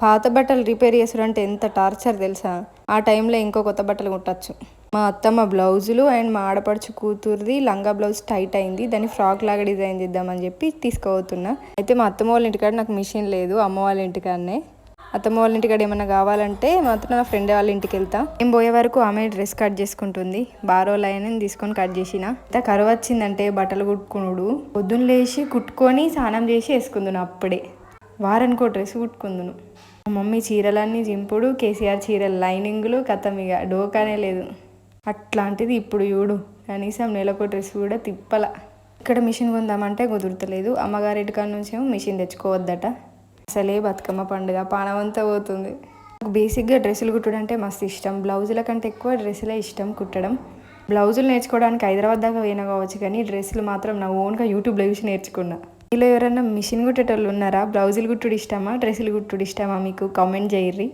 పాత బట్టలు రిపేర్ చేసుడంటే ఎంత టార్చర్ తెలుసా. ఆ టైంలో ఇంకో కొత్త బట్టలు కుట్టచ్చు. మా అత్తమ్మ బ్లౌజులు అండ్ మా ఆడపడుచు కూతురుది లంగా బ్లౌజ్ టైట్ అయింది, దాన్ని ఫ్రాక్ లాగా డిజైన్ చేద్దామని చెప్పి తీసుకుపోతున్నా. అయితే మా అత్తమ్మ వాళ్ళ ఇంటికాడ నాకు మిషన్ లేదు, అమ్మ వాళ్ళ ఇంటికాడనే. అత్తమ్మ వాళ్ళ ఇంటికాడ ఏమన్నా కావాలంటే మాత్రం నా ఫ్రెండ్ వాళ్ళ ఇంటికి వెళ్తా. నేను పోయే వరకు ఆమె డ్రెస్ కట్ చేసుకుంటుంది. బారో లైన్ తీసుకొని కట్ చేసిన. ఇంత కరువు వచ్చిందంటే బట్టలు కుట్టుకునుడు పొద్దున్న లేచి కుట్టుకొని స్నానం చేసి వేసుకుందును. అప్పుడే వారానికి ఒక డ్రెస్ కుట్టుకుందును. మా మమ్మీ చీరలన్నీ జింపుడు, కేసీఆర్ చీరలు లైనింగులు కథం, ఇక డోకానే లేదు. అట్లాంటిది ఇప్పుడు చూడు, కనీసం నెలకు డ్రెస్ కూడా తిప్పల. ఇక్కడ మిషన్ కొందామంటే కుదురుతలేదు. అమ్మగారింటి కాడ నుంచేమో మిషన్ తెచ్చుకోవద్దట. అసలే బతుకమ్మ పండుగ పానవంతా పోతుంది. నాకు బేసిక్గా డ్రెస్సులు కుట్టడం అంటే మస్తు ఇష్టం. బ్లౌజుల కంటే ఎక్కువ డ్రెస్సులే ఇష్టం కుట్టడం. బ్లౌజులు నేర్చుకోవడానికి హైదరాబాద్ దాకా పోయినా కావచ్చు, కానీ డ్రెస్సులు మాత్రం నా ఓన్గా యూట్యూబ్లో చూసి నేర్చుకున్నా. మీలో ఎవరైనా మిషన్ కుట్టేటోళ్ళు ఉన్నారా? బ్లౌజులు కుట్టుడు ఇష్టమా, డ్రెస్సులు కుట్టుడు ఇష్టమా మీకు? కామెంట్ చేయర్రి.